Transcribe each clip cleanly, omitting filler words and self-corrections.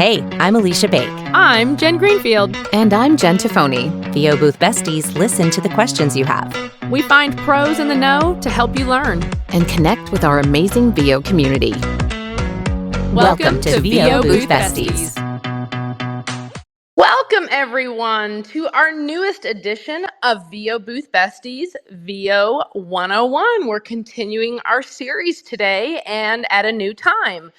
Hey, I'm Aleesha Bake. I'm Jen Greenfield. And I'm Jen Tophoney. VO Booth Besties listen to the questions you have. We find pros in the know to help you learn. And connect with our amazing VO community. Welcome to VO Booth Besties. Welcome, everyone, to our newest edition of VO Booth Besties, VO-101. We're continuing our series today and at a new time.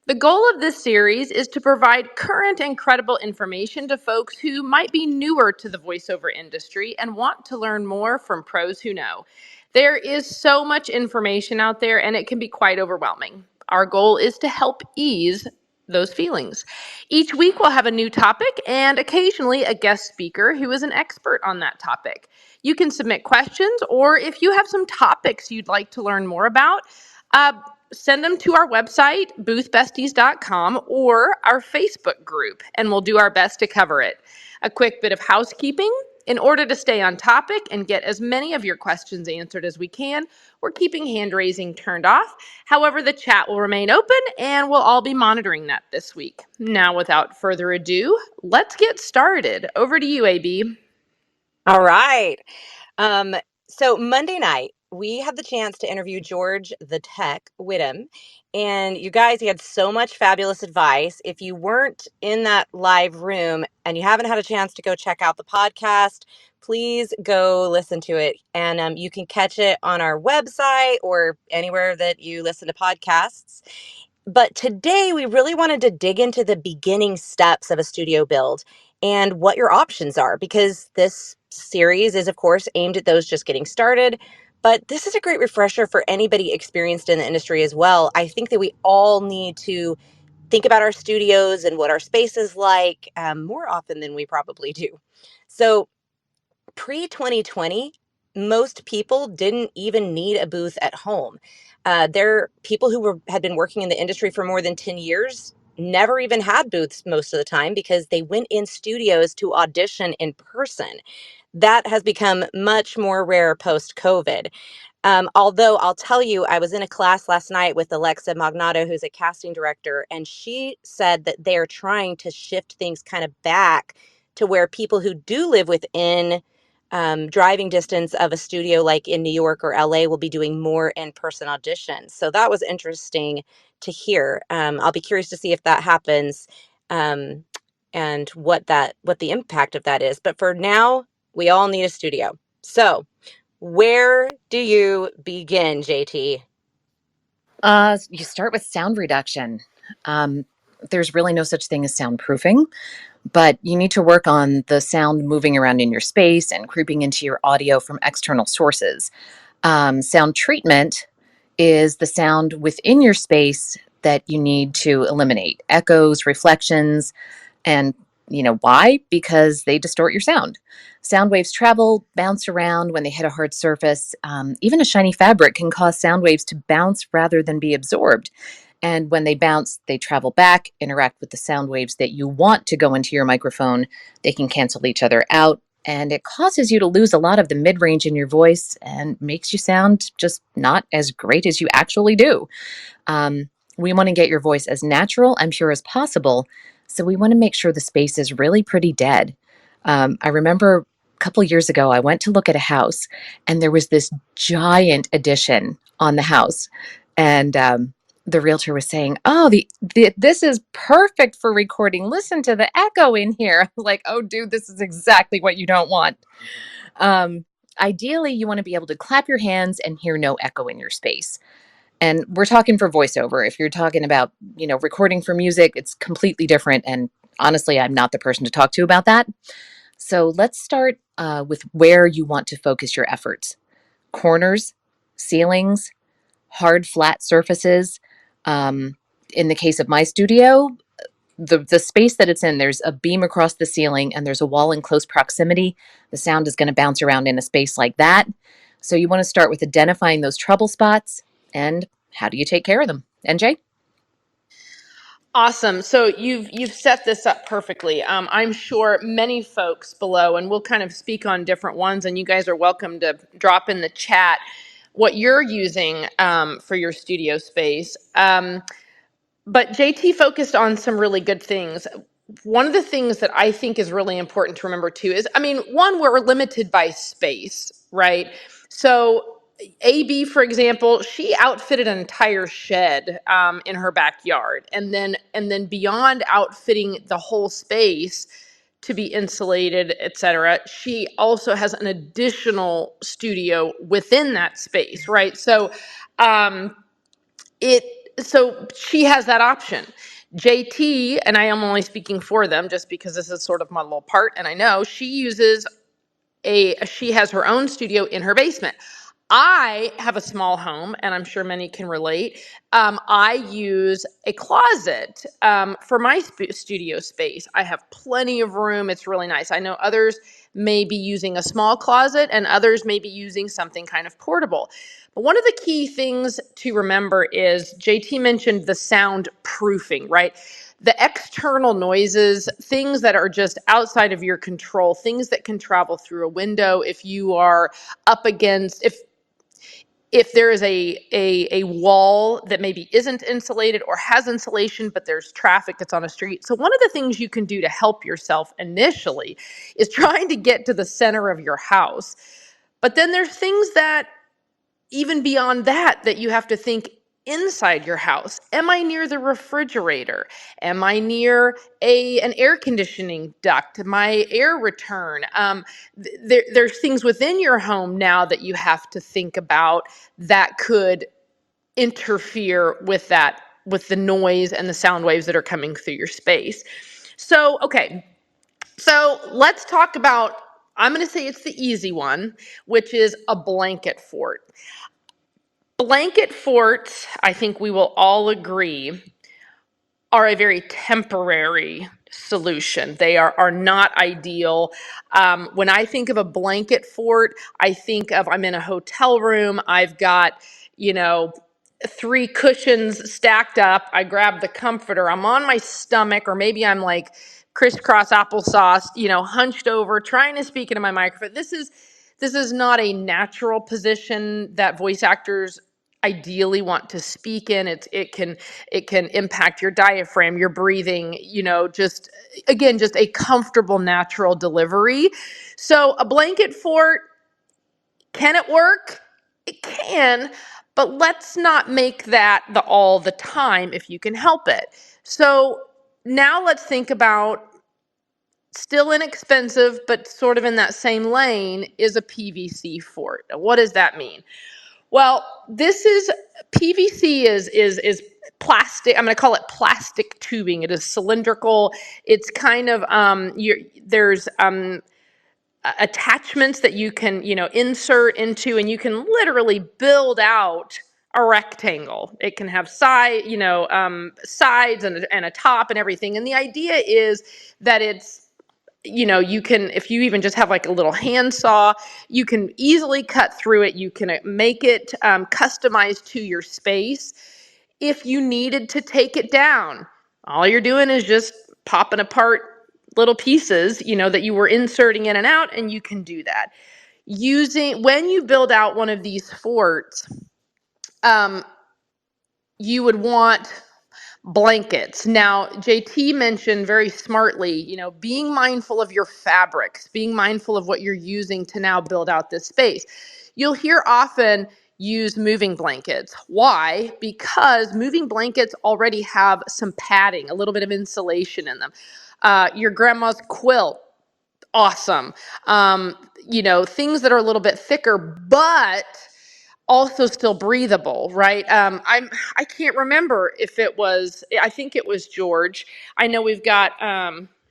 The goal of this series is to provide current and credible information to folks who might be newer to the voiceover industry and want to learn more from pros who know. There is so much information out there and it can be quite overwhelming. Our goal is to help ease those feelings. Each week we'll have a new topic and occasionally a guest speaker who is an expert on that topic. You can submit questions, or if you have some topics you'd like to learn more about, send them to our website, boothbesties.com, or our Facebook group, and we'll do our best to cover it. A quick bit of housekeeping. In order to stay on topic and get as many of your questions answered as we can, we're keeping hand raising turned off. However, the chat will remain open, and we'll all be monitoring that this week. Now, without further ado, let's get started. Over to you, AB. All right. So Monday night, we had the chance to interview George the Tech Whittam. And you guys, he had so much fabulous advice. If you weren't in that live room and you haven't had a chance to go check out the podcast, please go listen to it. And you can catch it on our website or anywhere that you listen to podcasts. But today we really wanted to dig into the beginning steps of a studio build and what your options are, because this series is, of course, aimed at those just getting started. But this is a great refresher for anybody experienced in the industry as well. I think that we all need to think about our studios and what our space is like more often than we probably do. So pre-2020, most people didn't even need a booth at home. There are people who had been working in the industry for more than 10 years, never even had booths most of the time because they went in studios to audition in person. That has become much more rare post-COVID. Although I'll tell you, I was in a class last night with Aleesha Bake, who's a casting director, and she said that they're trying to shift things kind of back to where people who do live within driving distance of a studio like in New York or LA will be doing more in-person auditions. So that was interesting to hear. I'll be curious to see if that happens and what the impact of that is. But for now, we all need a studio. So where do you begin, JT? You start with sound reduction. There's really no such thing as soundproofing, but you need to work on the sound moving around in your space and creeping into your audio from external sources. Sound treatment is the sound within your space that you need to eliminate. Echoes, reflections, and why? Because they distort your sound. Sound waves travel, bounce around when they hit a hard surface. Even a shiny fabric can cause sound waves to bounce rather than be absorbed. And when they bounce, they travel back, interact with the sound waves that you want to go into your microphone. They can cancel each other out, and it causes you to lose a lot of the mid-range in your voice and makes you sound just not as great as you actually do. We want to get your voice as natural and pure as possible, so we want to make sure the space is really pretty dead. I remember a couple years ago, I went to look at a house, and there was this giant addition on the house, and the realtor was saying, "Oh, this is perfect for recording. Listen to the echo in here." I was like, "Oh, dude, this is exactly what you don't want." Ideally, you want to be able to clap your hands and hear no echo in your space. And we're talking for voiceover. If you're talking about, recording for music, it's completely different. And honestly, I'm not the person to talk to about that. So let's start with where you want to focus your efforts. Corners, ceilings, hard, flat surfaces. In the case of my studio, the space that it's in, there's a beam across the ceiling and there's a wall in close proximity. The sound is going to bounce around in a space like that. So you want to start with identifying those trouble spots and how do you take care of them? NJ? Awesome. So you've set this up perfectly. I'm sure many folks below, and we'll kind of speak on different ones, and you guys are welcome to drop in the chat what you're using for your studio space. But JT focused on some really good things. One of the things that I think is really important to remember too is, I mean, one, we're limited by space, right? So AB, for example, she outfitted an entire shed in her backyard, and then beyond outfitting the whole space to be insulated, etc., she also has an additional studio within that space, right? Um, it so she has that option. JT, and I am only speaking for them just because this is sort of my little part, and I know she has her own studio in her basement. I have a small home, and I'm sure many can relate. I use a closet for my studio space. I have plenty of room. It's really nice. I know others may be using a small closet, and others may be using something kind of portable. But one of the key things to remember is JT mentioned the sound proofing, right? The external noises, things that are just outside of your control, things that can travel through a window if you are up against, if there is a wall that maybe isn't insulated or has insulation, but there's traffic that's on a street. So one of the things you can do to help yourself initially is trying to get to the center of your house. But then there's things that even beyond that, that you have to think inside your house. Am I near the refrigerator? Am I near an air conditioning duct? My air return? There's things within your home now that you have to think about that could interfere with that, with the noise and the sound waves that are coming through your space. So, okay. So let's talk about, I'm going to say it's the easy one, which is a blanket fort. Blanket forts, I think we will all agree, are a very temporary solution. They are not ideal. When I think of a blanket fort, I think of, I'm in a hotel room, I've got, you know, 3 cushions stacked up, I grab the comforter, I'm on my stomach, or maybe I'm like crisscross applesauce, hunched over, trying to speak into my microphone. This is not a natural position that voice actors ideally want to speak in. It can impact your diaphragm, your breathing, just again, just a comfortable, natural delivery. So a blanket fort, can it work? It can, but let's not make that the all the time if you can help it. So now let's think about, still inexpensive, but sort of in that same lane, is a PVC fort. Now, what does that mean? Well, this is PVC is plastic. I'm going to call it plastic tubing. It is cylindrical. It's kind of there's attachments that you can insert into, and you can literally build out a rectangle. It can have sides and a top and everything. And the idea is that it's, you can, if you even just have like a little handsaw, you can easily cut through it. You can make it customized to your space. If you needed to take it down, all you're doing is just popping apart little pieces, that you were inserting in and out, and you can do that. When you build out one of these forts, you would want blankets. Now, JT mentioned very smartly, being mindful of your fabrics, being mindful of what you're using to now build out this space. You'll hear often use moving blankets. Why? Because moving blankets already have some padding, a little bit of insulation in them. Your grandma's quilt, awesome. Things that are a little bit thicker, but also still breathable, right? I can't remember if it was, I think it was George. I know we've got,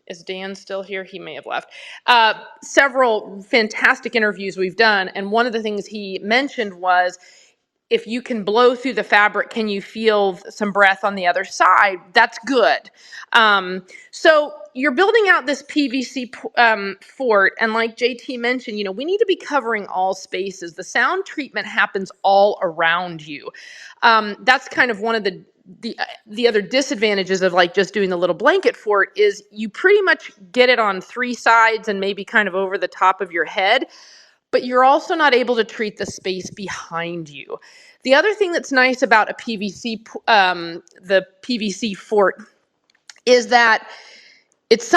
is Dan still here? He may have left. Several fantastic interviews we've done, and one of the things he mentioned was, if you can blow through the fabric, can you feel some breath on the other side? That's good. So you're building out this PVC fort, and like JT mentioned, we need to be covering all spaces. The sound treatment happens all around you. That's kind of one of the other disadvantages of like just doing the little blanket fort, is you pretty much get it on 3 sides and maybe kind of over the top of your head, but you're also not able to treat the space behind you. The other thing that's nice about a the PVC fort is that it's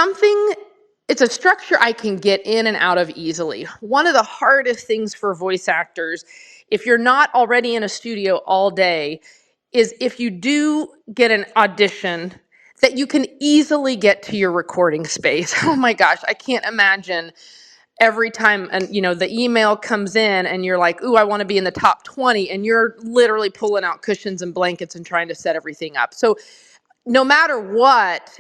it's a structure I can get in and out of easily. One of the hardest things for voice actors, if you're not already in a studio all day, is if you do get an audition, that you can easily get to your recording space. Oh my gosh, I can't imagine every time the email comes in and you're like, ooh, I want to be in the top 20, and you're literally pulling out cushions and blankets and trying to set everything up. So no matter what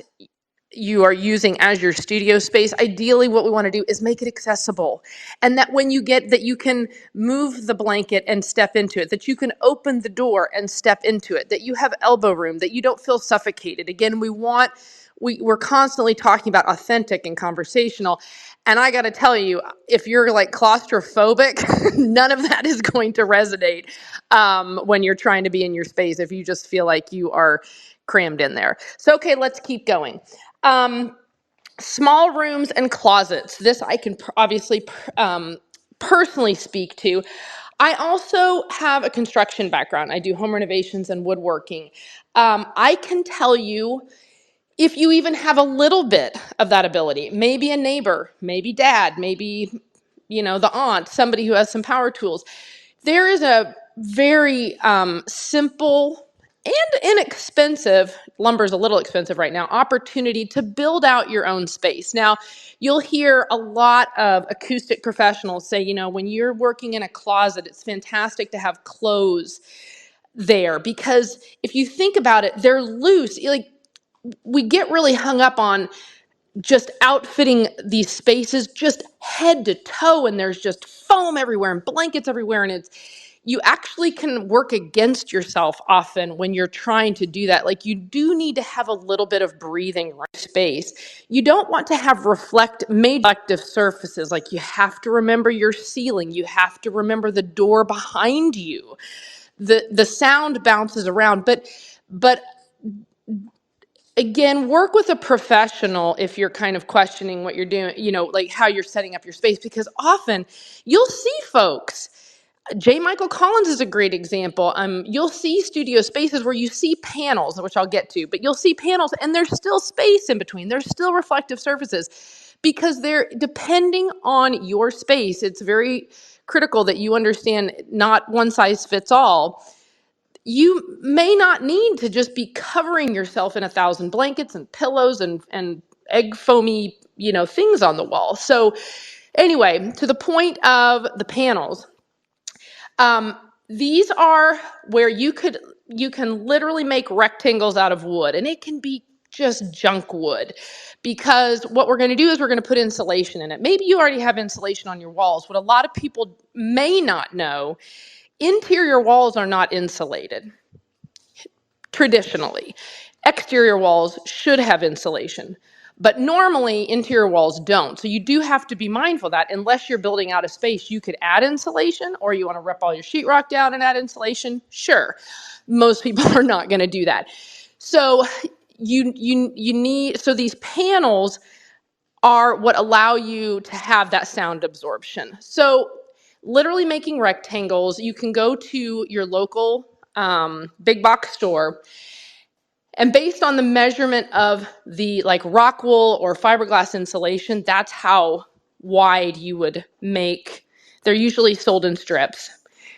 you are using as your studio space, ideally what we want to do is make it accessible. And that when you get that, you can move the blanket and step into it, that you can open the door and step into it, that you have elbow room, that you don't feel suffocated. Again, we're constantly talking about authentic and conversational. And I got to tell you, if you're like claustrophobic, none of that is going to resonate when you're trying to be in your space, if you just feel like you are crammed in there. So, okay, let's keep going. Small rooms and closets. This I can obviously personally speak to. I also have a construction background. I do home renovations and woodworking. I can tell you, if you even have a little bit of that ability, maybe a neighbor, maybe dad, maybe, the aunt, somebody who has some power tools, there is a very simple and inexpensive, lumber's a little expensive right now, opportunity to build out your own space. Now, you'll hear a lot of acoustic professionals say, when you're working in a closet, it's fantastic to have clothes there, because if you think about it, they're loose. Like, we get really hung up on just outfitting these spaces just head to toe, and there's just foam everywhere and blankets everywhere, and you actually can work against yourself often when you're trying to do that. Like, you do need to have a little bit of breathing space. You don't want to have made reflective surfaces. Like, you have to remember your ceiling. You have to remember the door behind you. The sound bounces around, but again, work with a professional if you're kind of questioning what you're doing, like how you're setting up your space, because often you'll see folks. J. Michael Collins is a great example. You'll see studio spaces where you see panels, which I'll get to, but you'll see panels and there's still space in between. There's still reflective surfaces, because they're depending on your space. It's very critical that you understand not one size fits all. You may not need to just be covering yourself in 1,000 blankets and pillows and egg foamy, things on the wall. So anyway, to the point of the panels, these are where you can literally make rectangles out of wood, and it can be just junk wood, because what we're going to do is we're going to put insulation in it. Maybe you already have insulation on your walls. What a lot of people may not know, interior walls are not insulated. Traditionally, exterior walls should have insulation, but normally interior walls don't. So you do have to be mindful that unless you're building out a space, you could add insulation, or you want to rip all your sheetrock down and add insulation. Sure, most people are not going to do that. So you need, so these panels are what allow you to have that sound absorption. So literally making rectangles, you can go to your local big box store, and based on the measurement of the rock wool or fiberglass insulation, that's how wide you would make. They're usually sold in strips.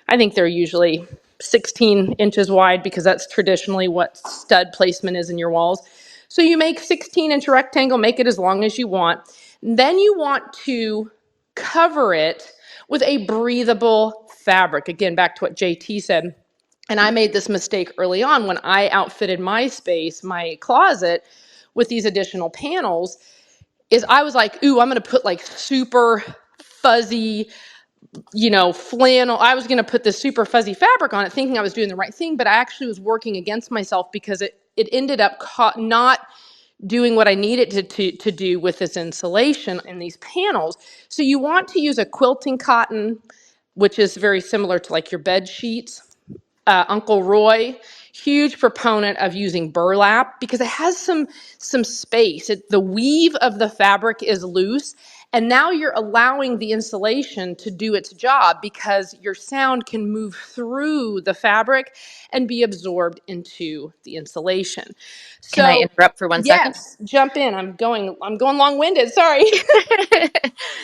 I think they're usually 16 inches wide, because that's traditionally what stud placement is in your walls. So you make 16-inch rectangle, make it as long as you want. Then you want to cover it with a breathable fabric. Again, back to what JT said. And I made this mistake early on when I outfitted my space, my closet, with these additional panels, is I was like, ooh, I'm going to put super fuzzy, flannel. I was going to put this super fuzzy fabric on it, thinking I was doing the right thing, but I actually was working against myself, because it ended up not doing what I needed to do with this insulation in these panels. So you want to use a quilting cotton, which is very similar to your bed sheets. Uncle Roy, huge proponent of using burlap because it has some space. The weave of the fabric is loose, and now you're allowing the insulation to do its job because your sound can move through the fabric and be absorbed into the insulation. Can I So interrupt for 1 second? yes, jump in. I'm going long-winded. Sorry.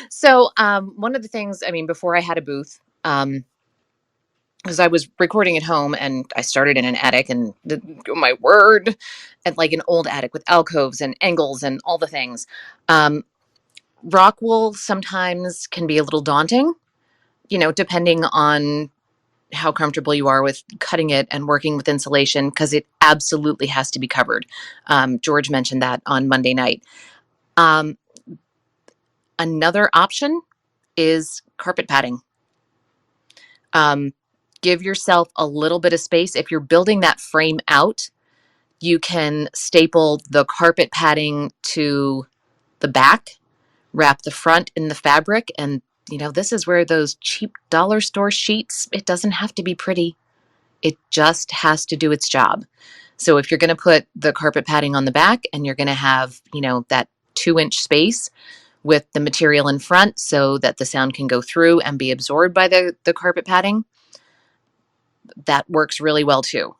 So, one of the things, I mean, before I had a booth, because I was recording at home and I started in an attic and oh my word, at like an old attic with alcoves and angles and all the things. Um, Rock wool sometimes can be a little daunting, depending on how comfortable you are with cutting it and working with insulation, because it absolutely has to be covered. George mentioned that on Monday night. Um, Another option is carpet padding. Um, give yourself a little bit of space. If you're building that frame out, you can staple the carpet padding to the back, wrap the front in the fabric, and this is where those cheap dollar store sheets, it doesn't have to be pretty. It just has to do its job. So if you're going to put the carpet padding on the back and you're going to have, that 2-inch space with the material in front so that the sound can go through and be absorbed by the carpet padding, that works really well too.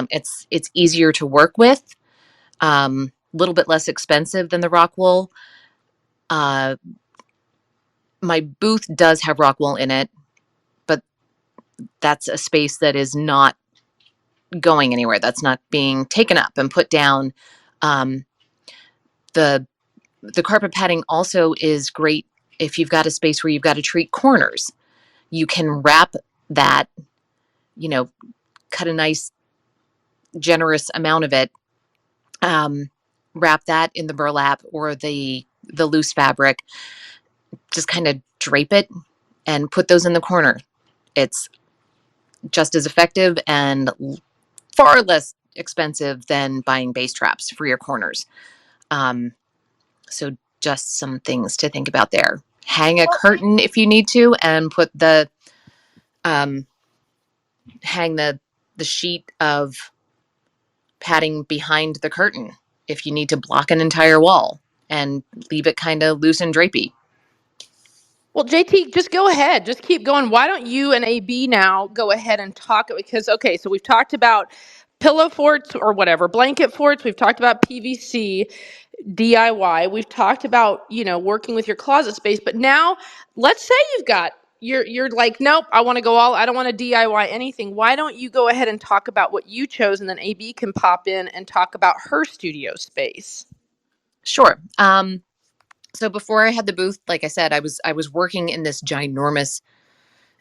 It's easier to work with, a little bit less expensive than the rock wool. Uh, my booth does have rock wool in it, but that's a space that is not going anywhere. That's not being taken up and put down. Um, the the carpet padding also is great if you've got a space where you've got to treat corners. You can wrap that, you know, cut a nice generous amount of it, wrap that in the burlap or the loose fabric, just kind of drape it and put those in the corner. It's just as effective and far less expensive than buying base traps for your corners. Um, so just some things to think about there. Hang a curtain if you need to, and put um, hang the sheet of padding behind the curtain if you need to block an entire wall, and leave it kind of loose and drapey. Well, JT, just go ahead. Just keep going. Why don't you and AB now go ahead and talk? Because, okay, so we've talked about pillow forts or whatever, blanket forts. We've talked about PVC, DIY. We've talked about, working with your closet space. But now let's say you're like, nope, I want to go I don't want to DIY anything. Why don't you go ahead and talk about what you chose, and then AB can pop in and talk about her studio space. Sure. So before I had the booth, like I said, I was working in this ginormous,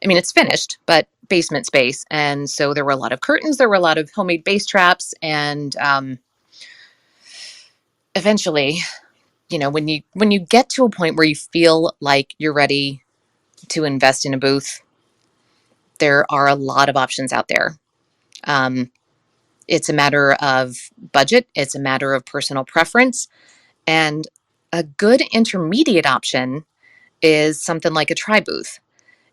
I mean, it's finished, but basement space. And so there were a lot of curtains, there were a lot of homemade bass traps. And eventually, when you get to a point where you feel like you're ready to invest in a booth, there are a lot of options out there. Um, it's a matter of budget, it's a matter of personal preference. And a good intermediate option is something like a tri booth.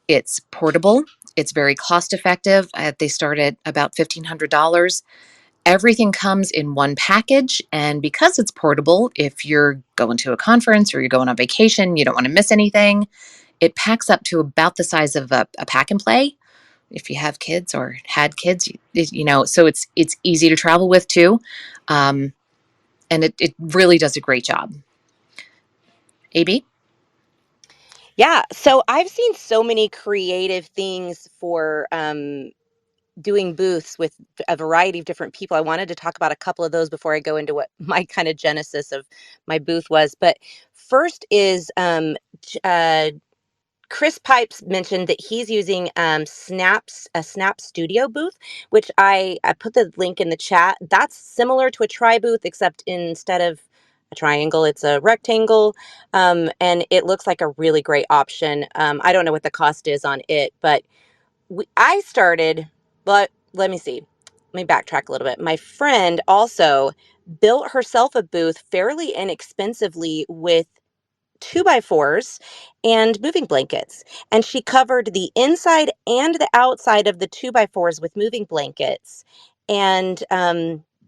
It's portable. It's very cost effective. They start at about $1,500. Everything comes in one package. And because it's portable, if you're going to a conference or you're going on vacation, you don't want to miss anything, it packs up to about the size of a pack and play. If you have kids or had kids, so it's easy to travel with too. Um, and it really does a great job. AB? Yeah, so I've seen so many creative things for doing booths with a variety of different people. I wanted to talk about a couple of those before I go into what my kind of genesis of my booth was. But first is Chris Pipes mentioned that he's using a Snap Studio booth, which I put the link in the chat. That's similar to a tri booth, except instead of a triangle, it's a rectangle. And it looks like a really great option. I don't know what the cost is on it, but I started, but let me see. Let me backtrack a little bit. My friend also built herself a booth fairly inexpensively with 2x4s and moving blankets. And she covered the inside and the outside of the 2x4s with moving blankets. and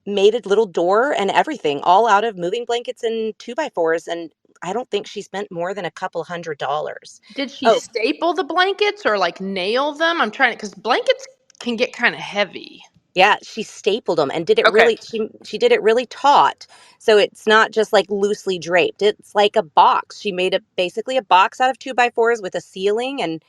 made a little door and everything, all out of moving blankets and 2x4s. And I don't think she spent more than a couple $100. Did she Oh, staple the blankets or like nail them? I'm trying to, because blankets can get kind of heavy. yeah, she stapled them and did it Okay. really, she did it really taut. So it's not just like loosely draped. It's like a box. She made basically a box out of 2x4s with a ceiling, and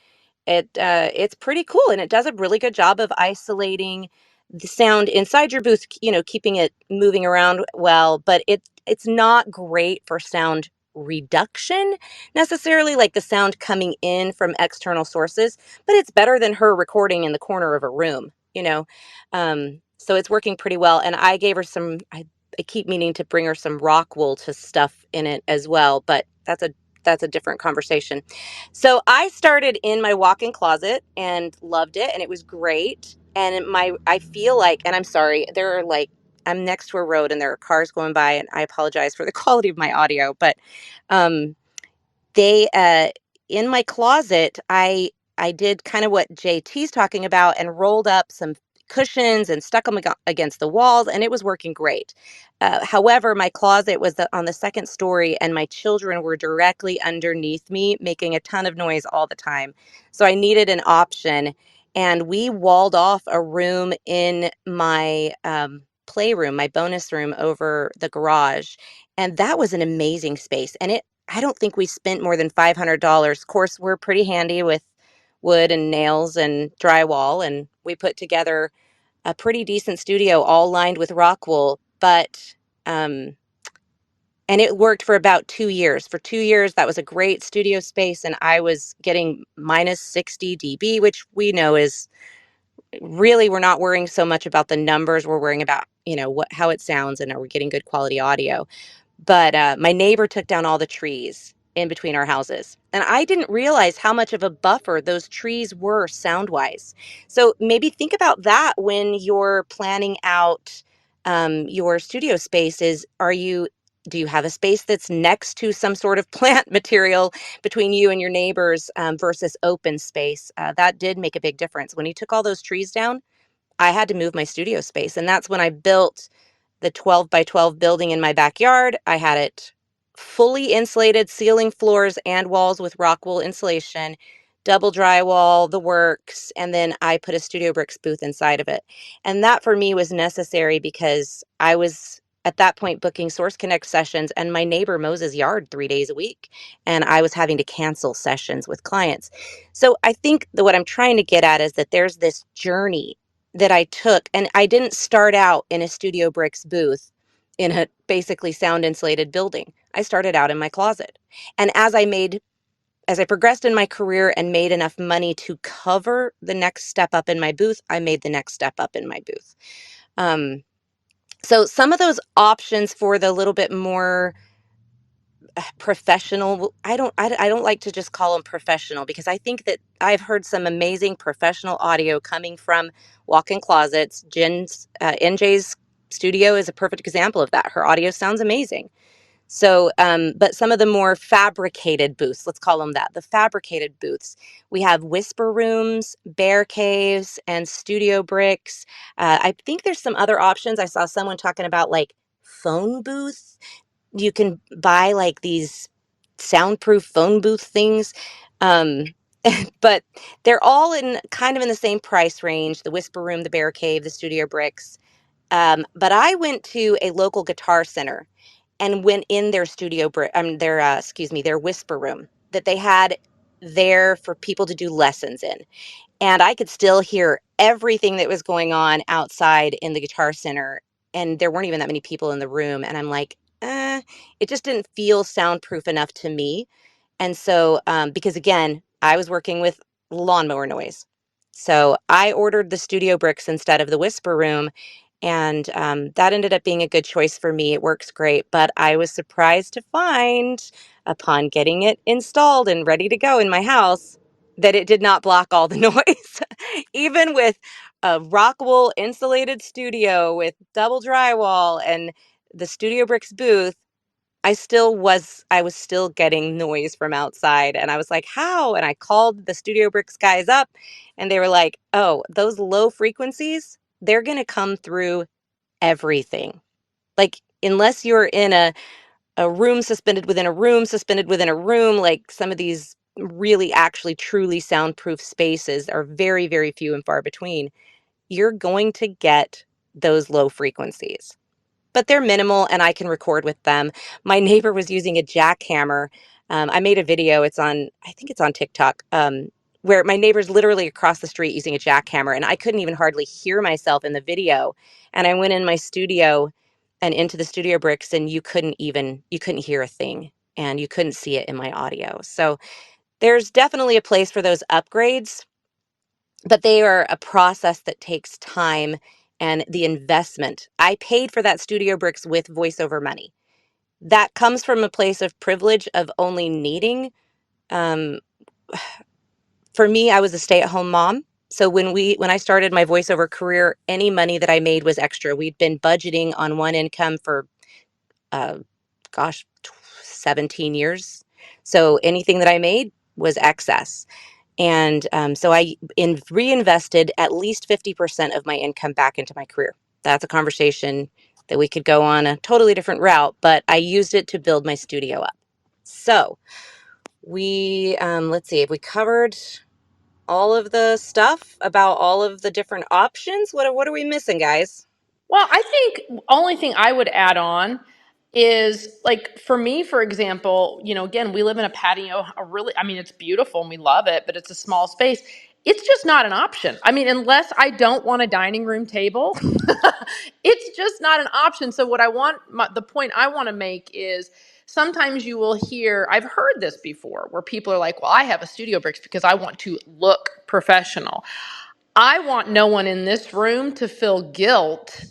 it's pretty cool, and it does a really good job of isolating the sound inside your booth, keeping it moving around well, but it's not great for sound reduction necessarily, like the sound coming in from external sources, but it's better than her recording in the corner of a room. So it's working pretty well, and I gave her I keep meaning to bring her some rock wool to stuff in it as well, but that's a different conversation. So I started in my walk-in closet and loved it, and it was great. And I feel like, and I'm sorry, there are like, I'm next to a road and there are cars going by, and I apologize for the quality of my audio, but um they in my closet, I did kind of what JT's talking about and rolled up some cushions and stuck them against the walls, and it was working great. However, my closet was on the second story, and my children were directly underneath me making a ton of noise all the time, so I needed an option. And we walled off a room in my playroom, my bonus room, over the garage, and that was an amazing space. And I don't think we spent more than $500. Of course, we're pretty handy with wood and nails and drywall, and we put together a pretty decent studio all lined with rock wool. But and it worked for about 2 years. For 2 years, that was a great studio space, and I was getting minus 60 dB, which we know is really, we're not worrying so much about the numbers. We're worrying about, how it sounds, and are we getting good quality audio. But my neighbor took down all the trees in between our houses. And I didn't realize how much of a buffer those trees were sound wise. So maybe think about that when you're planning out your studio spaces. Do you have a space that's next to some sort of plant material between you and your neighbors, versus open space? That did make a big difference. When you took all those trees down, I had to move my studio space. And that's when I built the 12 by 12 building in my backyard. I had it fully insulated, ceiling, floors, and walls with rock wool insulation, double drywall, the works, and then I put a Studio Bricks booth inside of it. And that for me was necessary because I was at that point booking Source Connect sessions, and my neighbor mows his yard 3 days a week, and I was having to cancel sessions with clients. So I think that what I'm trying to get at is that there's this journey that I took, and I didn't start out in a Studio Bricks booth in a basically sound insulated building. I started out in my closet. And as I progressed in my career and made enough money to cover the next step up in my booth, I made the next step up in my booth. Um, so some of those options for the little bit more professional, I don't like to just call them professional, because I think that I've heard some amazing professional audio coming from walk-in closets. NJ's studio is a perfect example of that. Her audio sounds amazing. So, but some of the more fabricated booths, let's call them that, the fabricated booths, we have whisper rooms, bear caves, and Studio Bricks. I think there's some other options. I saw someone talking about like phone booths. You can buy like these soundproof phone booth things. Um, but they're all in kind of in the same price range, the Whisper Room, the Bear Cave, the Studio Bricks. But I went to a local guitar center and went in their their Whisper Room that they had there for people to do lessons in. And I could still hear everything that was going on outside in the Guitar Center, and there weren't even that many people in the room, and I'm like, it just didn't feel soundproof enough to me. And so, because again, I was working with lawnmower noise. So I ordered the Studio Bricks instead of the Whisper Room, and that ended up being a good choice for me. It works great, but I was surprised to find, upon getting it installed and ready to go in my house, that it did not block all the noise. Even with a rock wool insulated studio with double drywall and the Studio Bricks booth, I was still getting noise from outside, and I was like, "How?" And I called the Studio Bricks guys up, and they were like, "Oh, those low frequencies, they're going to come through everything. Like, unless you're in a room suspended within a room, suspended within a room, like some of these really actually truly soundproof spaces are very, very few and far between, you're going to get those low frequencies. But they're minimal and I can record with them. My neighbor was using a jackhammer. I made a video, I think it's on TikTok, where my neighbor's literally across the street using a jackhammer and I couldn't even hardly hear myself in the video. And I went in my studio and into the studio bricks and you couldn't hear a thing and you couldn't see it in my audio. So there's definitely a place for those upgrades, but they are a process that takes time and the investment. I paid for that studio bricks with voiceover money. That comes from a place of privilege of only needing. Um, for me, I was a stay-at-home mom. So when I started my voiceover career, any money that I made was extra. We'd been budgeting on one income for, uh, gosh, 17 years. So anything that I made was excess. And so reinvested at least 50% of my income back into my career. That's a conversation that we could go on a totally different route, but I used it to build my studio up. So let's see, if we covered all of the stuff about all of the different options, what are we missing, guys? Well, I think only thing I would add on is like for me, for example, again, we live in a patio, I mean, it's beautiful and we love it, but it's a small space. It's just not an option. I mean, unless I don't want a dining room table, it's just not an option. So what the point I want to make is sometimes you will hear, I've heard this before where people are like, well, I have a studio bricks because I want to look professional. I want no one in this room to feel guilt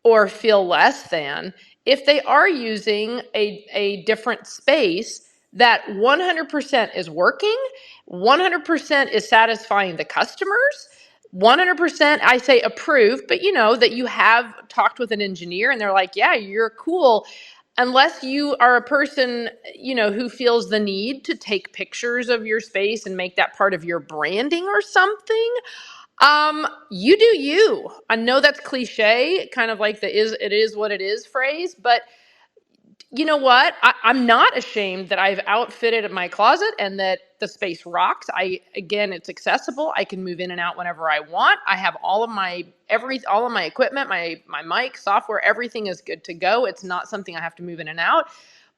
or feel less than if they are using a different space that 100% is working, 100% is satisfying the customers, 100% I say approved, but that you have talked with an engineer and they're like, yeah, you're cool. Unless you are a person, who feels the need to take pictures of your space and make that part of your branding or something, you do you. I know that's cliche, kind of like it is what it is phrase, but you know what? I'm not ashamed that I've outfitted my closet and that the space rocks. Again, it's accessible. I can move in and out whenever I want. I have all of my equipment, my mic, software, everything is good to go. It's not something I have to move in and out.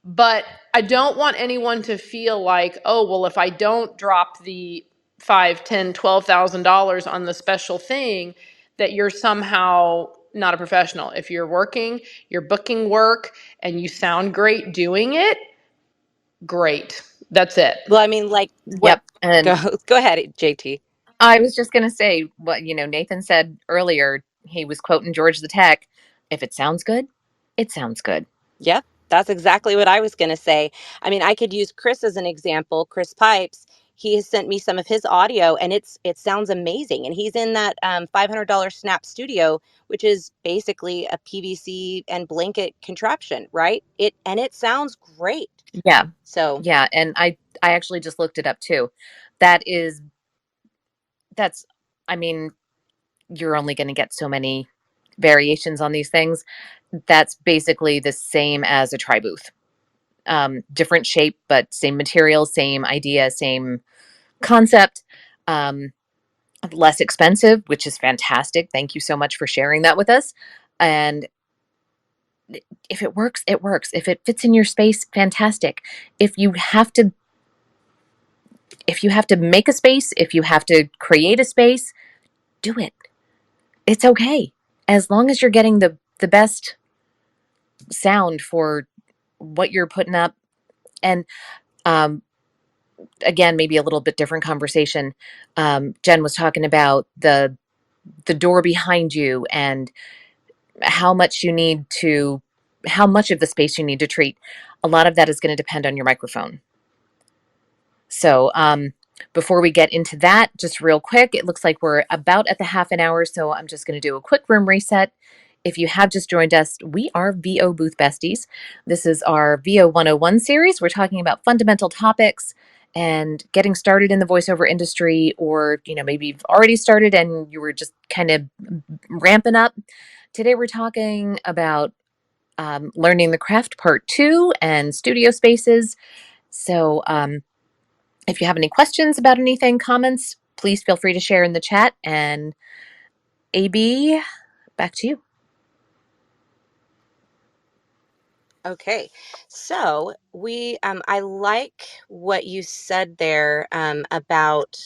But I don't want anyone to feel like, oh, well, if I don't drop the $5, 10, $12,000 on the special thing, that you're somehow not a professional. If you're working, you're booking work, and you sound great doing it, great. That's it. Well, I mean, like what? Yep. And Go ahead, JT. I was just going to say what, Nathan said earlier. He was quoting George the Tech. If it sounds good, it sounds good. Yep, that's exactly what I was going to say. I mean, I could use Chris as an example. Chris Pipes, he has sent me some of his audio, and it sounds amazing. And he's in that $500 Snap Studio, which is basically a PVC and blanket contraption, right? It sounds great. Yeah. So Yeah. And I actually just looked it up too. That's, I mean, you're only going to get so many variations on these things. That's basically the same as a tri booth. Different shape, but same material, same idea, same concept. Um, Less expensive, which is fantastic. Thank you so much for sharing that with us. And if it works, it works. If it fits in your space, fantastic. If you have to make a space, if you have to create a space, do it. It's okay. As long as you're getting the best sound for what you're putting up. And um, again, maybe a little bit different conversation. Jen was talking about the door behind you and how much of the space you need to treat. A lot of that is going to depend on your microphone. So before we get into that, just real quick, it looks like we're about at the half an hour, so I'm just going to do a quick room reset. If you have just joined us, we are VO Booth Besties. This is our VO 101 series. We're talking about fundamental topics and getting started in the voiceover industry, or maybe you've already started and you were just kind of ramping up. Today we're talking about learning the craft part 2 and studio spaces. So if you have any questions about anything, comments, please feel free to share in the chat. And AB, back to you. Okay, so I like what you said there about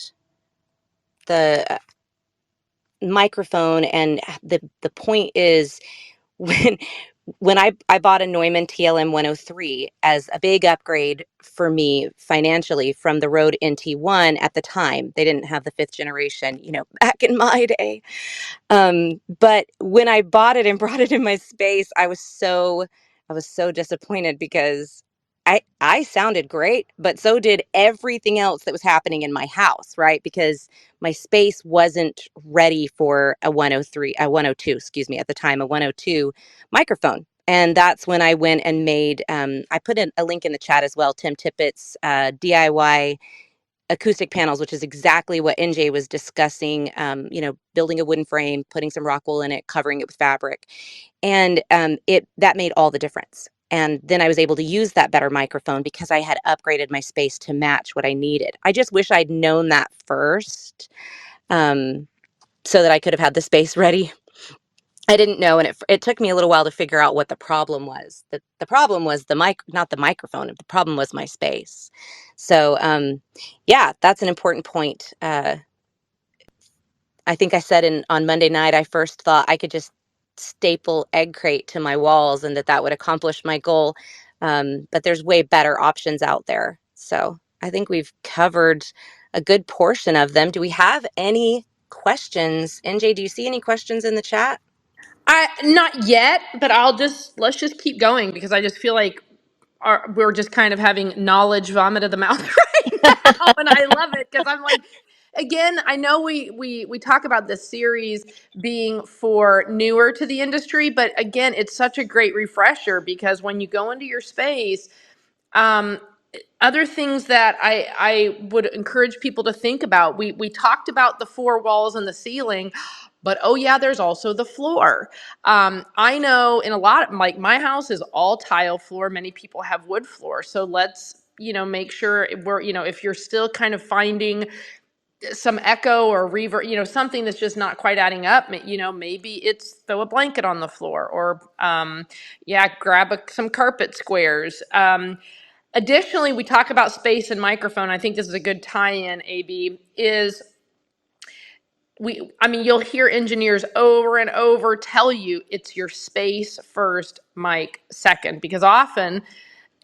the microphone, and the point is when I bought a Neumann TLM 103 as a big upgrade for me financially from the Rode NT1 at the time. They didn't have the 5th generation, back in my day. But when I bought it and brought it in my space, I was so disappointed because I sounded great, but so did everything else that was happening in my house, right? Because my space wasn't ready for a 103, a 102, excuse me, at the time, a 102 microphone. And that's when I went and made, I put in a link in the chat as well, Tim Tippett's DIY acoustic panels, which is exactly what NJ was discussing, building a wooden frame, putting some rock wool in it, covering it with fabric. And that made all the difference. And then I was able to use that better microphone because I had upgraded my space to match what I needed. I just wish I'd known that first, so that I could have had the space ready. I didn't know, and it took me a little while to figure out what the problem was. The problem was not the microphone. The problem was my space. So, yeah, that's an important point. I think I said on Monday night, I first thought I could just staple egg crate to my walls and that would accomplish my goal. But there's way better options out there. So I think we've covered a good portion of them. Do we have any questions? NJ, do you see any questions in the chat? Not yet, but let's just keep going because I just feel like we're just kind of having knowledge vomit of the mouth right now, and I love it because I'm like, again, I know we talk about this series being for newer to the industry, but again, it's such a great refresher because when you go into your space, um, other things that I would encourage people to think about. We talked about the 4 walls and the ceiling, but oh yeah, there's also the floor. I know in a lot of, like, my house is all tile floor. Many people have wood floor. So let's, make sure if you're still kind of finding some echo or reverb, something that's just not quite adding up, maybe it's throw a blanket on the floor or, grab some carpet squares. Additionally, we talk about space and microphone. I think this is a good tie-in, AB, you'll hear engineers over and over tell you it's your space first, mic second, because often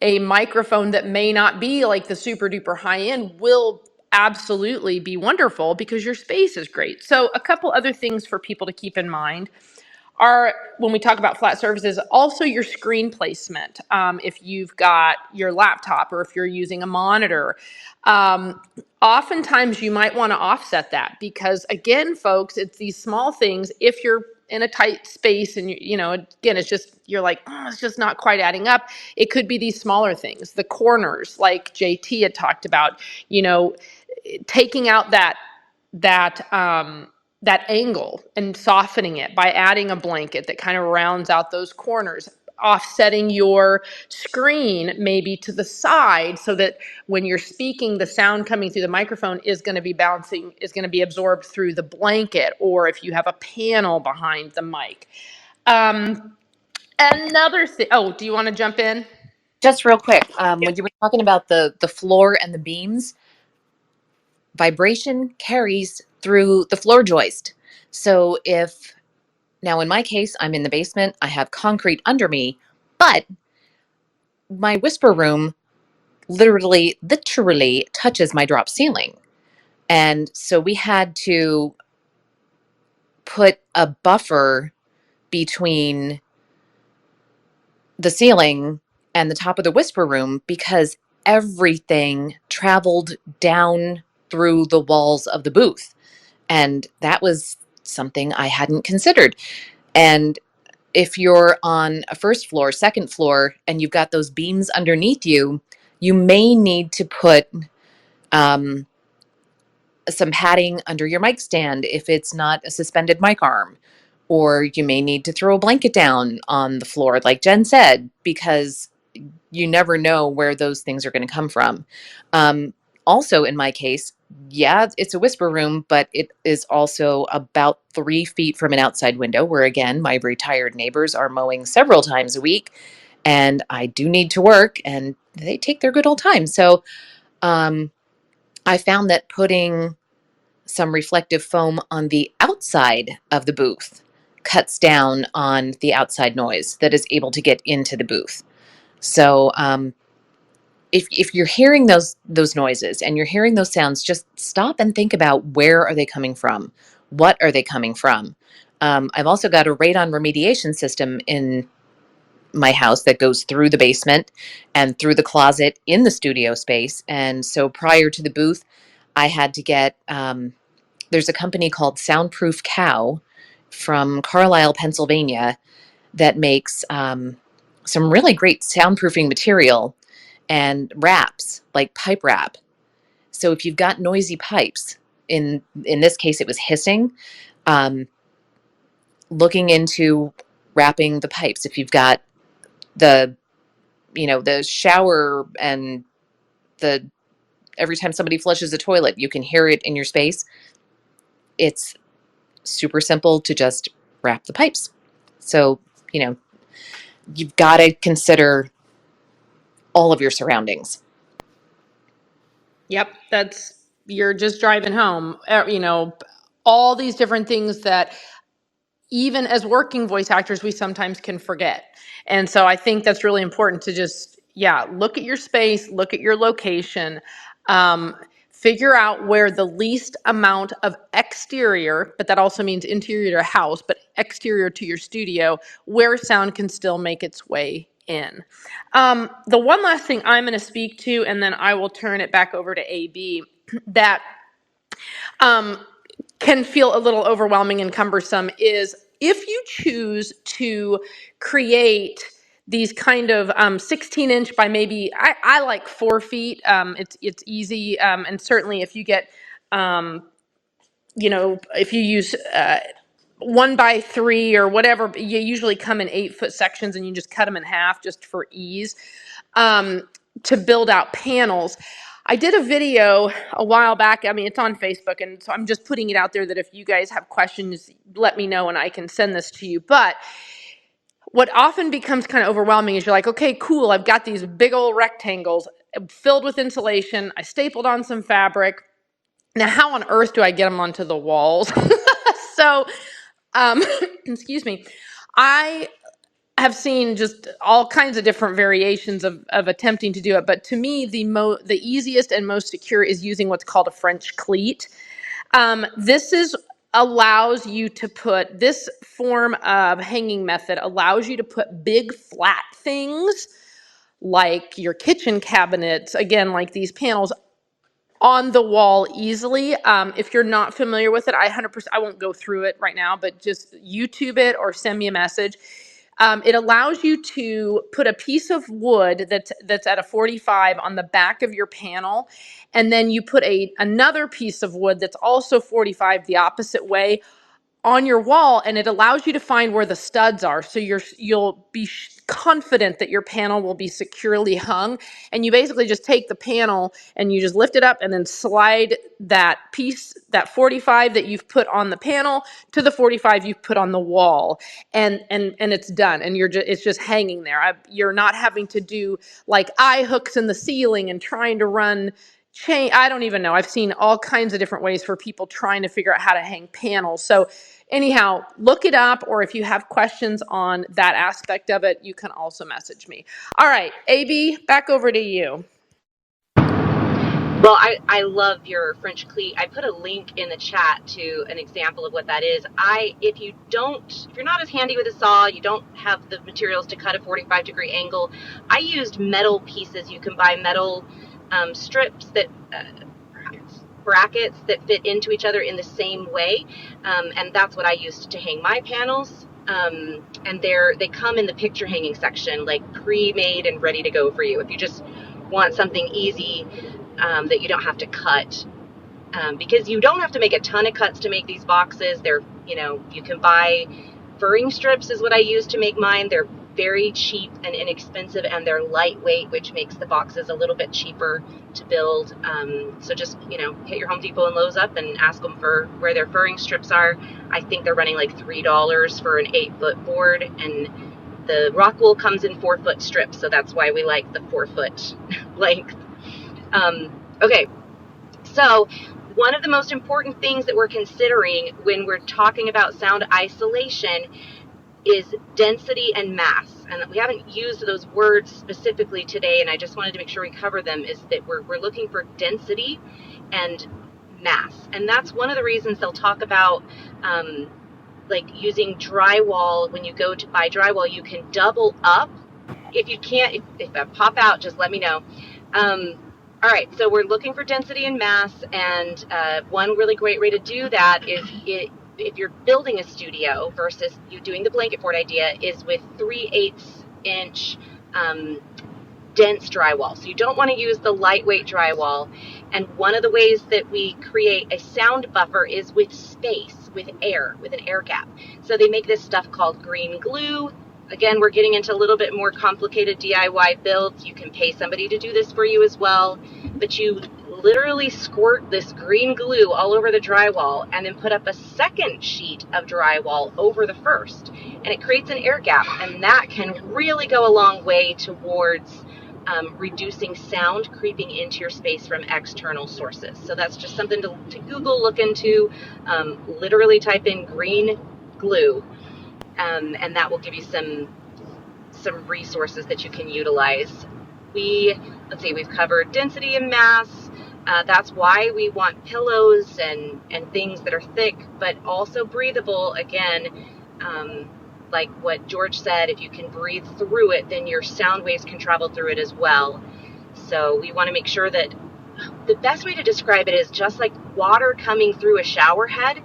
a microphone that may not be like the super duper high end will absolutely be wonderful because your space is great. So a couple other things for people to keep in mind are, when we talk about flat surfaces, also your screen placement. If you've got your laptop or if you're using a monitor, oftentimes you might want to offset that because, again, folks, it's these small things. If you're in a tight space and again, it's just, you're like, oh, it's just not quite adding up. It could be these smaller things, the corners, like JT had talked about, taking out that angle and softening it by adding a blanket that kind of rounds out those corners, offsetting your screen maybe to the side so that when you're speaking, the sound coming through the microphone is going to be absorbed through the blanket, or if you have a panel behind the mic. Another thing, oh, do you want to jump in? Just real quick, when you were talking about the floor and the beams, vibration carries through the floor joist. So now in my case, I'm in the basement, I have concrete under me, but my whisper room literally touches my drop ceiling. And so we had to put a buffer between the ceiling and the top of the whisper room because everything traveled down through the walls of the booth. And that was something I hadn't considered. And if you're on a first floor, second floor, and you've got those beams underneath you, you may need to put Um, some padding under your mic stand if it's not a suspended mic arm. Or you may need to throw a blanket down on the floor, like Jen said, because you never know where those things are going to come from. Um, Also, in my case, yeah, it's a whisper room, but it is also about 3 feet from an outside window where, again, my retired neighbors are mowing several times a week. And I do need to work, and they take their good old time. So um, I found that putting some reflective foam on the outside of the booth cuts down on the outside noise that is able to get into the booth. So if you're hearing those noises and you're hearing those sounds, just stop and think about, where are they coming from? What are they coming from? I've also got a radon remediation system in my house that goes through the basement and through the closet in the studio space. And so prior to the booth, I had to get there's a company called Soundproof Cow from Carlisle, Pennsylvania, that makes some really great soundproofing material and wraps, like pipe wrap. So if you've got noisy pipes, in this case it was hissing, um, looking into wrapping the pipes. If you've got the the shower and the every time somebody flushes a toilet, you can hear it in your space. It's super simple to just wrap the pipes. So, you know, you've got to consider all of your surroundings. Yep, you're just driving home. All these different things that even as working voice actors, we sometimes can forget. And so I think that's really important to just, yeah, look at your space, look at your location, um, figure out where the least amount of exterior, but that also means interior to your house, but exterior to your studio, where sound can still make its way in. The one last thing I'm going to speak to, and then I will turn it back over to AB, that um, can feel a little overwhelming and cumbersome, is if you choose to create these kind of 16-inch by maybe I like 4 feet. It's easy, and certainly if you get if you use 1 by 3 or whatever, you usually come in 8-foot sections and you just cut them in half just for ease, um, to build out panels. I did a video a while back. I mean, it's on Facebook, and so I'm just putting it out there that if you guys have questions, let me know and I can send this to you. But what often becomes kind of overwhelming is you're like, okay, cool, I've got these big old rectangles filled with insulation. I stapled on some fabric. Now, how on earth do I get them onto the walls? So, excuse me. I have seen just all kinds of different variations of attempting to do it. But to me, the easiest and most secure is using what's called a French cleat. This allows you to put, this form of hanging method allows you to put big flat things like your kitchen cabinets, again, like these panels, on the wall easily. If you're not familiar with it, I 100%, I won't go through it right now, but just YouTube it or send me a message. It allows you to put a piece of wood that's at a 45 on the back of your panel, and then you put another piece of wood that's also 45 the opposite way on your wall, and it allows you to find where the studs are, so you'll be confident that your panel will be securely hung. And you basically just take the panel and you just lift it up and then slide that piece, that 45 that you've put on the panel, to the 45 you've put on the wall, and it's done, and it's just hanging there. You're not having to do like eye hooks in the ceiling and trying to run chain. I don't even know. I've seen all kinds of different ways for people trying to figure out how to hang panels. So anyhow, look it up, or if you have questions on that aspect of it, you can also message me. All right, AB, back over to you. Well, I love your French cleat. I put a link in the chat to an example of what that is. If you're not as handy with a saw, you don't have the materials to cut a 45-degree angle, I used metal pieces. You can buy metal strips that brackets that fit into each other in the same way, and that's what I used to hang my panels. And they come in the picture hanging section, like pre-made and ready to go for you. If you just want something easy, that you don't have to cut, because you don't have to make a ton of cuts to make these boxes. They're, you can buy furring strips is what I use to make mine. They're very cheap and inexpensive, and they're lightweight, which makes the boxes a little bit cheaper to build. So just, hit your Home Depot and Lowe's up and ask them for where their furring strips are. I think they're running like $3 for an 8-foot board, and the rock wool comes in 4-foot strips, so that's why we like the 4-foot length. Okay, so one of the most important things that we're considering when we're talking about sound isolation is density and mass. And we haven't used those words specifically today, and I just wanted to make sure we cover them, is that we're looking for density and mass. And that's one of the reasons they'll talk about like using drywall. When you go to buy drywall, you can double up. If you can't, if I pop out, just let me know. All right, so we're looking for density and mass, and one really great way to do that is if you're building a studio versus you doing the blanket fort idea, is with 3/8 inch dense drywall. So you don't want to use the lightweight drywall. And one of the ways that we create a sound buffer is with space, with air, with an air gap. So they make this stuff called green glue. Again, we're getting into a little bit more complicated DIY builds. You can pay somebody to do this for you as well. But you literally squirt this green glue all over the drywall and then put up a second sheet of drywall over the first. And it creates an air gap. And that can really go a long way towards reducing sound creeping into your space from external sources. So that's just something to Google, look into. Literally type in green glue. And that will give you some resources that you can utilize. Let's see, we've covered density and mass. That's why we want pillows and things that are thick, but also breathable. Again, like what George said, if you can breathe through it, then your sound waves can travel through it as well. So we want to make sure that the best way to describe it is just like water coming through a shower head.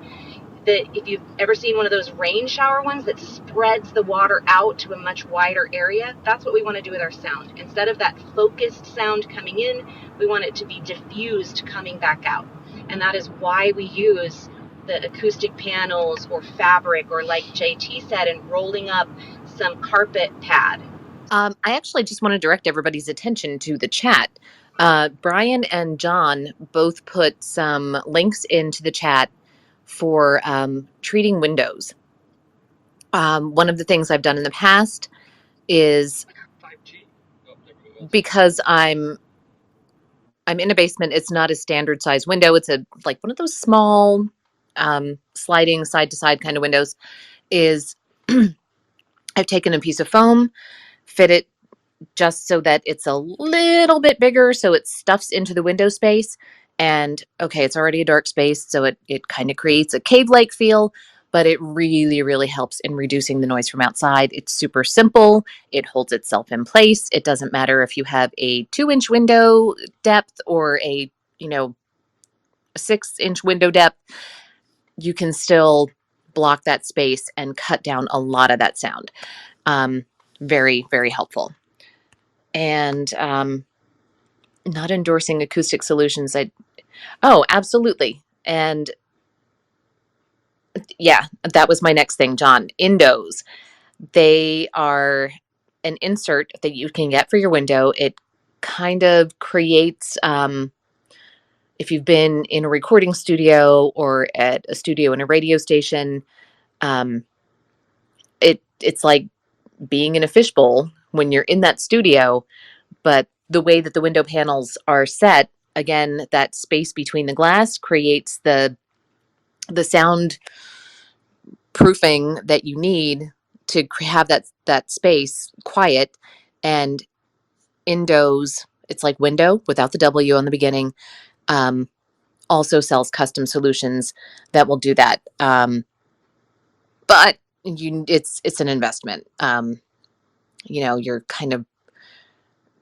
That if you've ever seen one of those rain shower ones that spreads the water out to a much wider area, that's what we want to do with our sound. Instead of that focused sound coming in, we want it to be diffused coming back out. And that is why we use the acoustic panels or fabric, or like JT said, and rolling up some carpet pad. I actually just want to direct everybody's attention to the chat. Brian and John both put some links into the chat for treating windows. One of the things I've done in the past is, because I'm in a basement, it's not a standard size window. It's like one of those small sliding side to side kind of windows. Is I've taken a piece of foam, fit it just so that it's a little bit bigger, so it stuffs into the window space. And okay, it's already a dark space, so it kind of creates a cave-like feel, but it really, really helps in reducing the noise from outside. It's super simple. It holds itself in place. It doesn't matter if you have a 2-inch window depth or a 6-inch window depth. You can still block that space and cut down a lot of that sound. Very, very helpful. And not endorsing acoustic solutions. Absolutely. And yeah, that was my next thing, John. Indos. They are an insert that you can get for your window. It kind of creates, if you've been in a recording studio or at a studio in a radio station, it's like being in a fishbowl when you're in that studio. But the way that the window panels are set, again, that space between the glass creates the sound proofing that you need to have that space quiet. And Indos, it's like window without the W on the beginning, also sells custom solutions that will do that. But it's an investment.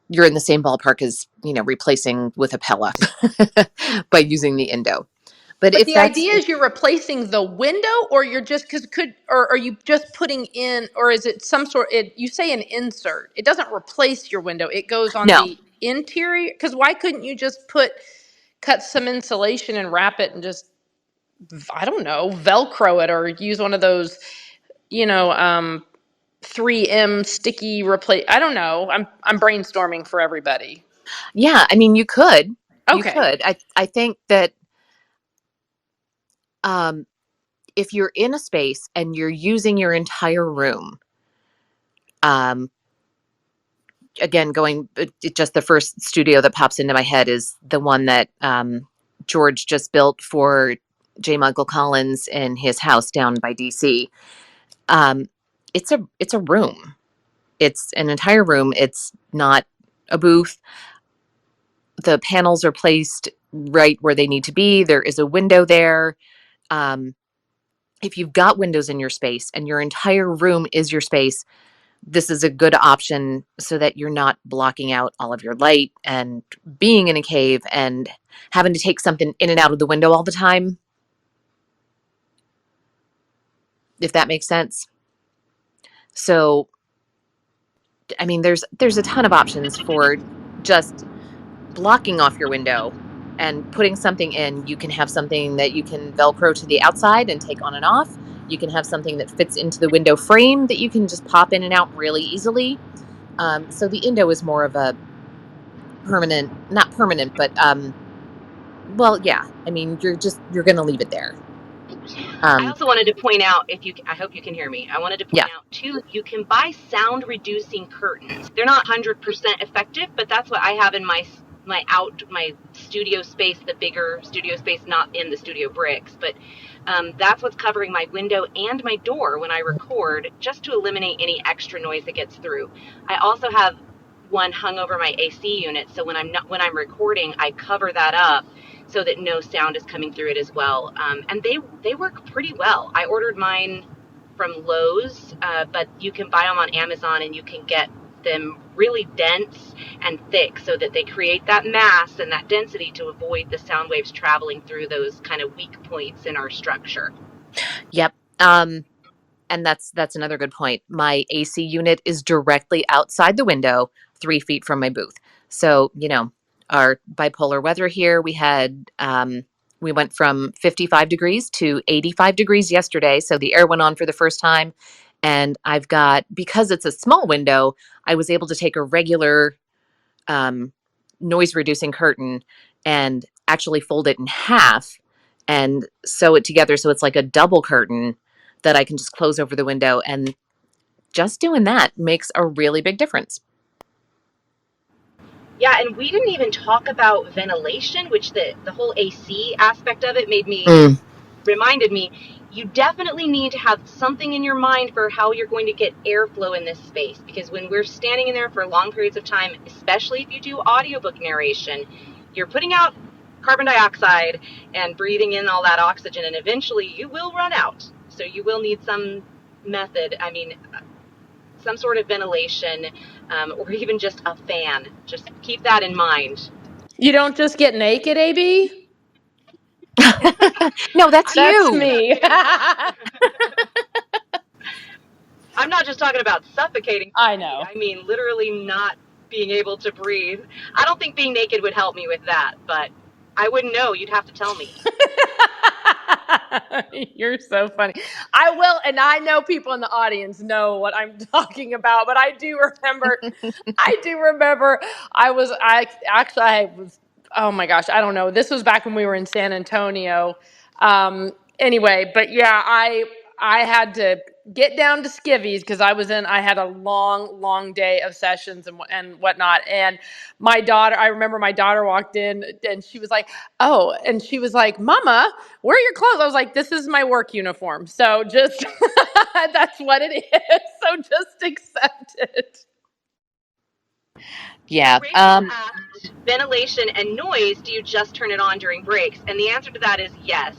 You're in the same ballpark as, replacing with a Pella by using the Indo. But But if the that's, idea is you're replacing the window, or you're just or are you just putting in, or is it some sort? You say an insert. It doesn't replace your window. It goes on no, interior? Because why couldn't you just cut some insulation and wrap it and just, I don't know, Velcro it, or use one of those, you know, 3M sticky replace. I don't know. I'm brainstorming for everybody. Yeah, I mean, you could. You Okay. could. I think that um, if you're in a space and you're using your entire room, um, again, just the first studio that pops into my head is the one that George just built for J. Michael Collins in his house down by DC. Um, it's a room. It's an entire room. It's not a booth. The panels are placed right where they need to be. There is a window there. Um, if you've got windows in your space and your entire room is your space, this is a good option so that you're not blocking out all of your light and being in a cave and having to take something in and out of the window all the time, if that makes sense. So, I mean, there's a ton of options for just blocking off your window and putting something in. You can have something that you can Velcro to the outside and take on and off. You can have something that fits into the window frame that you can just pop in and out really easily. So the Indo is more of a permanent, not permanent, but well, yeah. I mean, you're going to leave it there. I also wanted to point out, I hope you can hear me. I wanted to Yeah. point out too, you can buy sound reducing curtains. They're not 100% effective, but that's what I have in my studio space, the bigger studio space, not in the studio bricks, but that's what's covering my window and my door when I record, just to eliminate any extra noise that gets through. I also have one hung over my AC unit, so when I'm recording, I cover that up so that no sound is coming through it as well. And they work pretty well. I ordered mine from Lowe's, but you can buy them on Amazon, and you can get them really dense and thick so that they create that mass and that density to avoid the sound waves traveling through those kind of weak points in our structure. Yep. And that's another good point. My AC unit is directly outside the window, 3 feet from my booth. So, our bipolar weather here, we went from 55 degrees to 85 degrees yesterday. So the air went on for the first time. And because it's a small window, I was able to take a regular noise reducing curtain and actually fold it in half and sew it together so it's like a double curtain that I can just close over the window. And just doing that makes a really big difference. Yeah, and we didn't even talk about ventilation, which the whole AC aspect of it Mm, reminded me, you definitely need to have something in your mind for how you're going to get airflow in this space, because when we're standing in there for long periods of time, especially if you do audiobook narration, you're putting out carbon dioxide and breathing in all that oxygen, and eventually you will run out. So you will need some method, some sort of ventilation, or even just a fan. Just keep that in mind. You don't just get naked, AB? no, that's I'm not That's you. talking about me. getting I'm not just talking about suffocating I somebody. know. I mean, literally not being able to breathe. I don't think being naked would help me with that, but I wouldn't know. You'd have to tell me. You're so funny. I will, and I know people in the audience know what I'm talking about, but I do remember I was, oh my gosh, I don't know. This was back when we were in San Antonio. Anyway, but yeah, I had to get down to skivvies because I had a long, long day of sessions and whatnot. And I remember my daughter walked in and she was like, oh, and she was like, Mama, where are your clothes? I was like, this is my work uniform. So just, that's what it is. So just accept it. Yeah. So Rachel asked, ventilation and noise, do you just turn it on during breaks? And the answer to that is yes.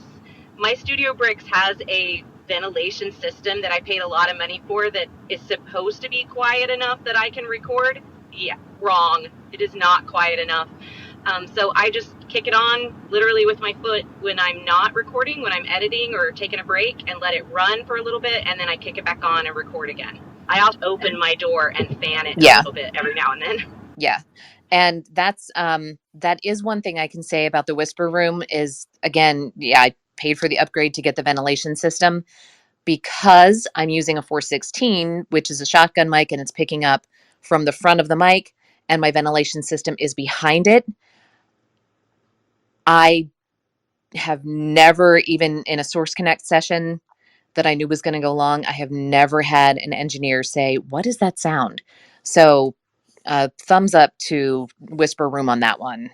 My Studio Bricks has a ventilation system that I paid a lot of money for that is supposed to be quiet enough that I can record. Yeah, wrong. It is not quiet enough. So I just kick it on literally with my foot when I'm not recording, when I'm editing or taking a break, and let it run for a little bit, and then I kick it back on and record again. I also open my door and fan it a Yeah. little bit every now and then. Yeah. And that is one thing I can say about the whisper room is, again, yeah, I paid for the upgrade to get the ventilation system because I'm using a 416, which is a shotgun mic, and it's picking up from the front of the mic, and my ventilation system is behind it. I have never, even in a Source Connect session that I knew was going to go long, I have never had an engineer say, "What is that sound?" So, thumbs up to Whisper Room on that one.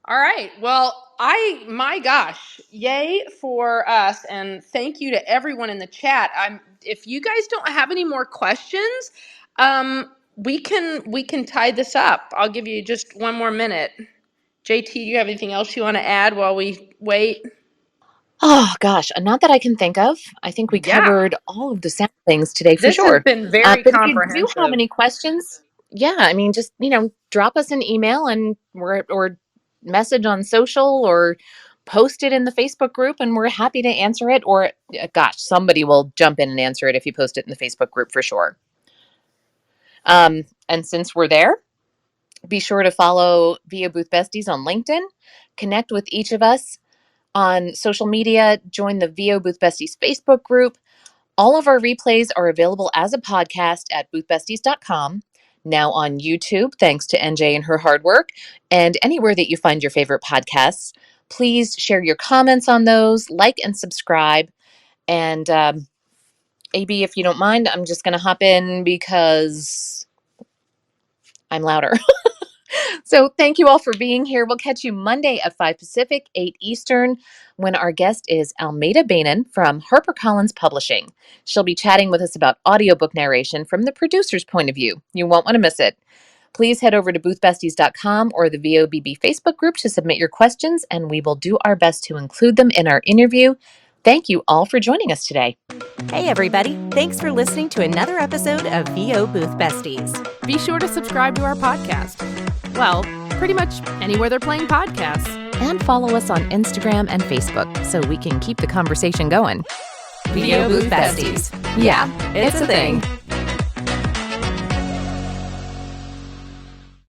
All right. Well, my gosh, yay for us, and thank you to everyone in the chat. If you guys don't have any more questions, we can tie this up. I'll give you just one more minute. JT, do you have anything else you want to add while we wait? Oh gosh, not that I can think of. I think we Yeah, covered all of the sound things today for this has sure. been very But if you do have comprehensive. any questions, yeah, I mean, just drop us an email and or message on social or post it in the Facebook group, and we're happy to answer it. Or gosh, somebody will jump in and answer it if you post it in the Facebook group for sure. And since we're there, be sure to follow VO Booth Besties on LinkedIn. Connect with each of us on social media. Join the VO Booth Besties Facebook group. All of our replays are available as a podcast at boothbesties.com, now on YouTube, thanks to NJ and her hard work, and anywhere that you find your favorite podcasts. Please share your comments on those, like and subscribe. And AB, if you don't mind, I'm just going to hop in because I'm louder. So thank you all for being here. We'll catch you Monday at 5 Pacific, 8 Eastern, when our guest is Almeida Bainan from HarperCollins Publishing. She'll be chatting with us about audiobook narration from the producer's point of view. You won't want to miss it. Please head over to boothbesties.com or the VOBB Facebook group to submit your questions, and we will do our best to include them in our interview. Thank you all for joining us today. Hey, everybody. Thanks for listening to another episode of VO Booth Besties. Be sure to subscribe to our podcast. Well, pretty much anywhere they're playing podcasts. And follow us on Instagram and Facebook so we can keep the conversation going. VO Booth Besties. Yeah, it's a thing.